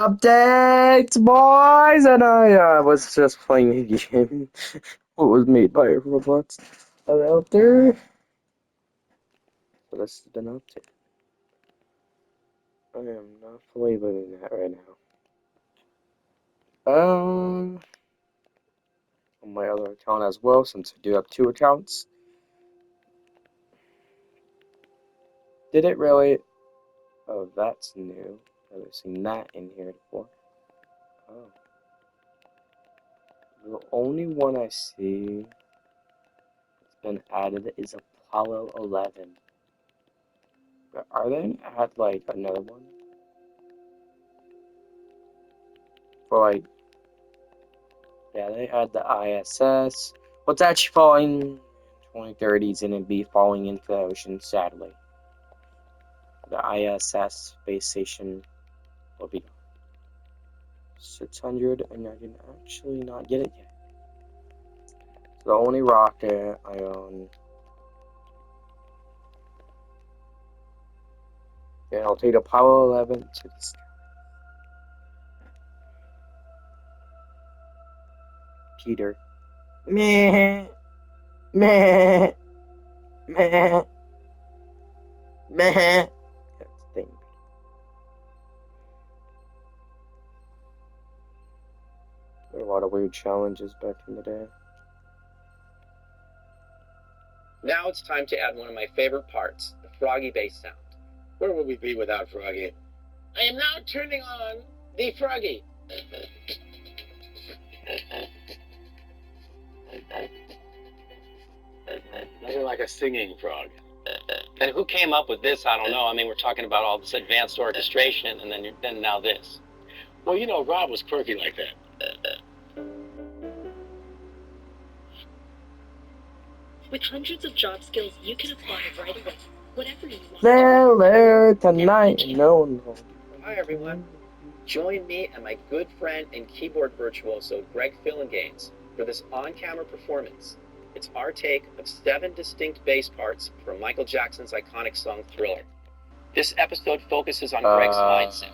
Updates, boys! And I was just playing a game. What was made by Roblox out there. So this has been updated. I am not fully living that right now. On my other account as well, since I do have two accounts. Did it really? Oh, that's new. I've never seen that in here before. Oh. The only one I see that's been added is Apollo 11. Are they gonna add like another one? For like, yeah, they add the ISS. What's actually falling in 2030 is gonna be falling into the ocean, sadly. The ISS space station will be 600, and I can actually not get it yet. It's the only rocket I own. Okay, I'll take Apollo 11 to the sky. Peter. Meh. Meh. Meh. Meh. That's the thing. There were a lot of weird challenges back in the day. Now it's time to add one of my favorite parts, the Froggy bass sound. Where would we be without Froggy? I am now turning on the Froggy. Nothing like a singing frog. And who came up with this? I don't know. I mean, we're talking about all this advanced orchestration, and then now this. Well, you know, Rob was quirky like that. With hundreds of job skills you can apply right away, whatever you want. There tonight. No. Hi, everyone. Join me and my good friend and keyboard virtuoso, Greg Fillinganes, for this on-camera performance. It's our take of 7 distinct bass parts from Michael Jackson's iconic song, Thriller. This episode focuses on Greg's mindset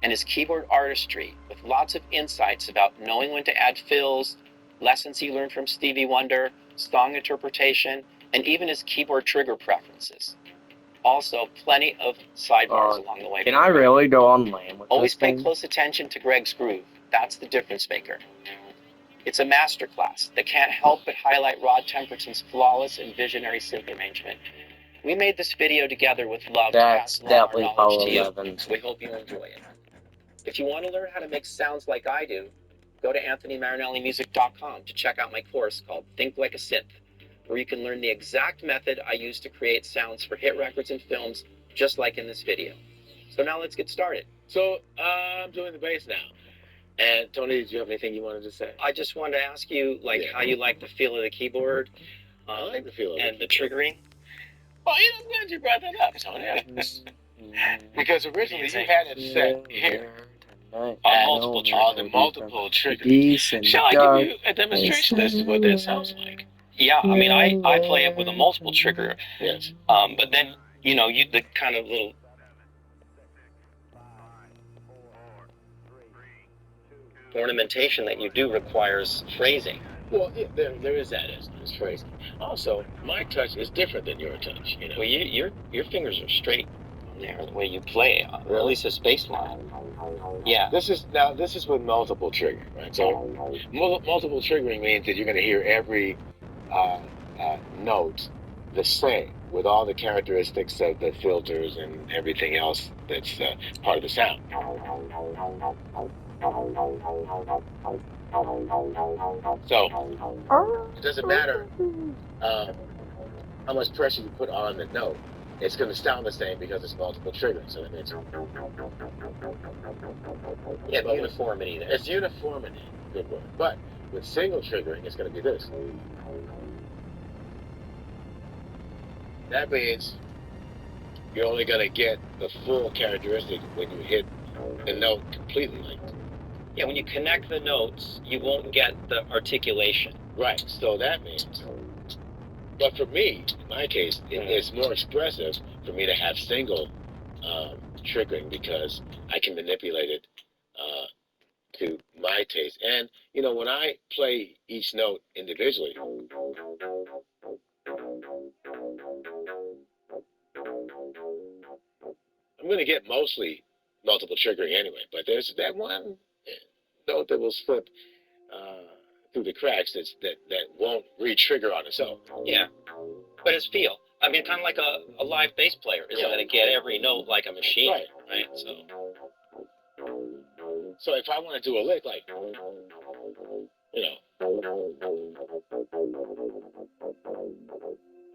and his keyboard artistry, with lots of insights about knowing when to add fills, lessons he learned from Stevie Wonder, song interpretation, and even his keyboard trigger preferences. Also, plenty of sidebars along the way. Can I really go on land with Always this pay thing? close attention to Greg's groove. That's the difference maker. It's a masterclass that can't help but highlight Rod Temperton's flawless and visionary synth arrangement. We made this video together with love to That's pass along our definitely knowledge Apollo to you, 11. so we hope you enjoy it. If you want to learn how to make sounds like I do, go to AnthonyMarinelliMusic.com to check out my course called Think Like a Synth, where you can learn the exact method I use to create sounds for hit records and films, just like in this video. So now let's get started. So, I'm doing the bass now. And Tony, did you have anything you wanted to say? I just wanted to ask you, how you like the feel of the keyboard, I like the feel of and it. the triggering. Well, I'm glad you brought that up, Tony. Because originally you had it set here. On multiple triggers. Shall I give you a demonstration as to what that sounds like? Yeah, I mean, I play it with a multiple trigger. Yes. But then, the kind of little... ornamentation that you do requires phrasing. Well, yeah, there is that as phrasing. Also, my touch is different than your touch. Well, your fingers are straight there, the way you play, at least a space line. Yeah. This is with multiple triggering, right? So multiple triggering means that you're going to hear every note the same, with all the characteristics of the filters and everything else that's part of the sound. So it doesn't matter how much pressure you put on the note. It's going to sound the same because it's multiple triggering. So that means uniformity there. It's uniformity. Good word. But with single triggering, it's going to be this. That means you're only going to get the full characteristic when you hit the note completely like that. Yeah, when you connect the notes, you won't get the articulation. Right. So that means... But for me, in my case, it's more expressive for me to have single triggering, because I can manipulate it taste. And when I play each note individually, I'm going to get mostly multiple triggering anyway. But there's that one note that will slip through the cracks that won't re-trigger on its own. Yeah, but it's feel. I mean, kind of like a live bass player isn't going to get every note like a machine, right? So if I want to do a lick like,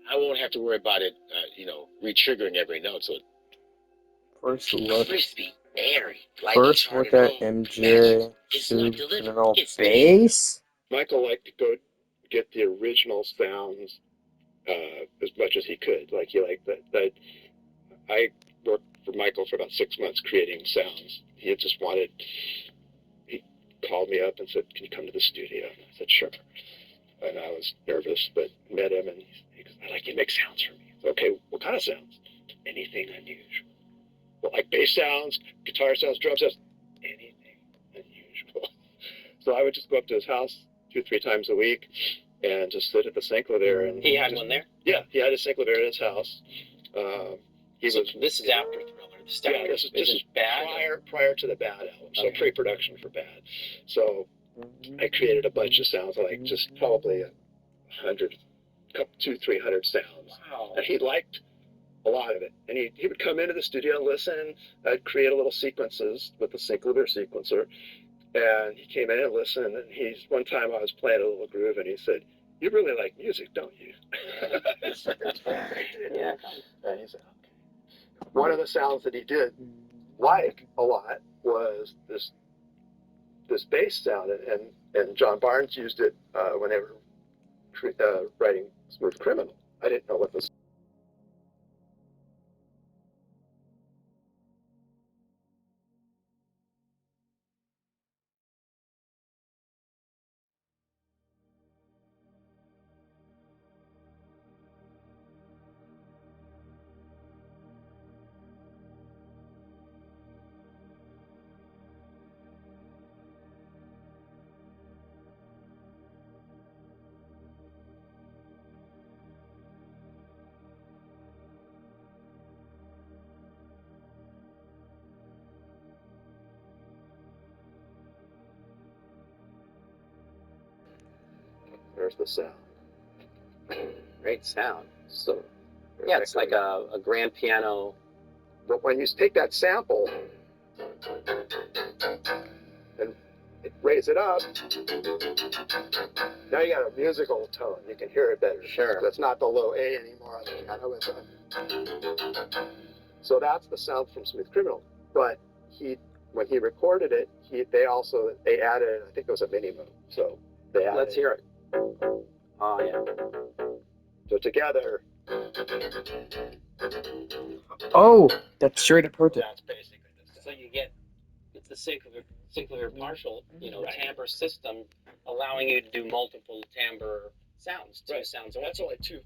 I won't have to worry about it, re-triggering every note. So First look. crispy, airy. First look at MJ Criminal Bass. Michael liked to go get the original sounds as much as he could. Like he liked that. I worked for Michael for about 6 months creating sounds. He just wanted. He called me up and said, "Can you come to the studio?" And I said, "Sure." And I was nervous, but met him, and he goes, "I'd like you to make sounds for me." I said, "Okay, what kind of sounds?" "Anything unusual." "Well, like bass sounds, guitar sounds, drum sounds, anything unusual." So I would just go up to his house 2-3 times a week and just sit at the Synclavier. And he had one there? Yeah, he had a Synclavier at his house. This is after Thriller. This is Bad? Prior to the Bad album, so pre-production for Bad. So I created a bunch of sounds, like just probably 100, 200-300 sounds. Wow. And he liked a lot of it. And he would come into the studio and listen. I'd create little sequences with the Synclavier sequencer. And he came in and listened, and one time I was playing a little groove, and he said, "You really like music, don't you?" Yeah. And he said, "Okay." One of the sounds that he did like a lot was this bass sound, and John Barnes used it when they were writing Smooth Criminal. I didn't know what this. There's the sound. Great sound. So, yeah, it's like a grand piano. But when you take that sample and raise it up, now you got a musical tone. You can hear it better. Sure. That's not the low A anymore on the piano. So that's the sound from Smooth Criminal. But when he recorded it, they added, I think it was a mini mode. So they added. Let's hear it. Oh yeah. So together. Oh, that's straight up heard it. That's basically this. So you get it's the Synclavier partial, timbre system, allowing you to do multiple timbre sounds. Two sounds. That's only two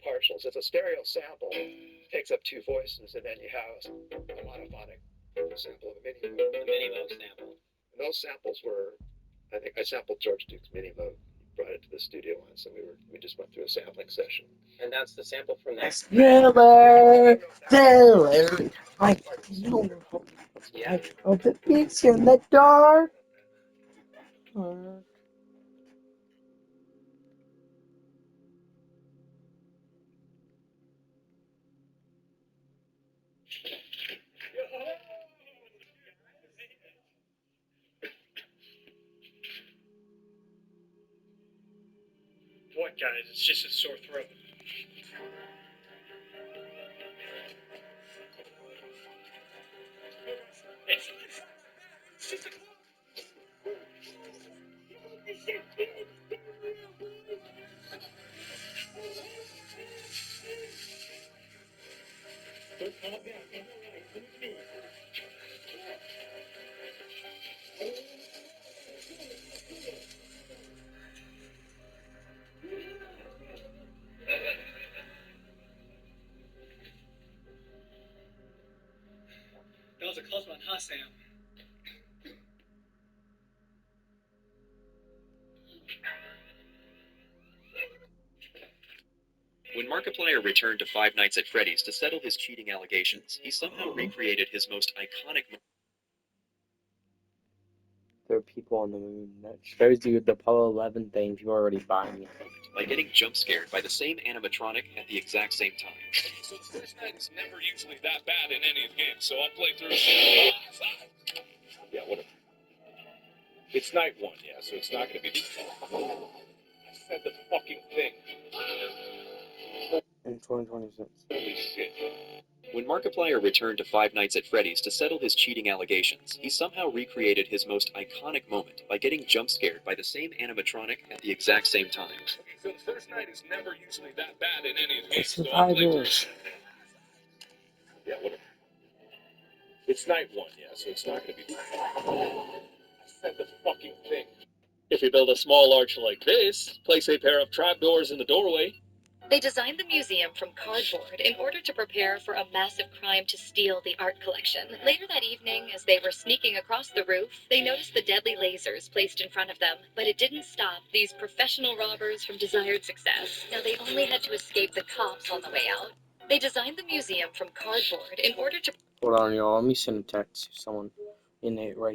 partials. It's a stereo sample. It takes up 2 voices, and then you have a monophonic sample of a mini mode. The mini mode sample. And those samples were, I think I sampled George Duke's mini mode, brought it to the studio once, and we just went through a sampling session. And that's the sample from that. Thriller, like you Yeah. of the beats in the dark. What, guys? It's just a sore throat. That was a close one, huh, Sam? When Markiplier returned to Five Nights at Freddy's to settle his cheating allegations, he somehow recreated his most iconic There are people on the moon. That shows you the Apollo 11 thing. People are already buying it. by getting jump scared by the same animatronic at the exact same time. So the first night is never usually that bad in any of the games, so I'll play through. Yeah, whatever. It's night one, yeah, so it's not gonna be. I said the fucking thing. In 2026. Holy shit. When Markiplier returned to Five Nights at Freddy's to settle his cheating allegations, he somehow recreated his most iconic moment by getting jump scared by the same animatronic at the exact same time. Okay, so the first night is never usually that bad in any of the The games, so I'll play through. survivors. Yeah, whatever. It's night one, yeah, so it's not gonna be. I said the fucking thing. If you build a small arch like this, place a pair of trapdoors in the doorway. They designed the museum from cardboard in order to prepare for a massive crime to steal the art collection. Later that evening, as they were sneaking across the roof, they noticed the deadly lasers placed in front of them. But it didn't stop these professional robbers from desired success. Now they only had to escape the cops on the way out. They designed the museum from cardboard in order to Hold on, y'all. Let me send a text to someone in it right here.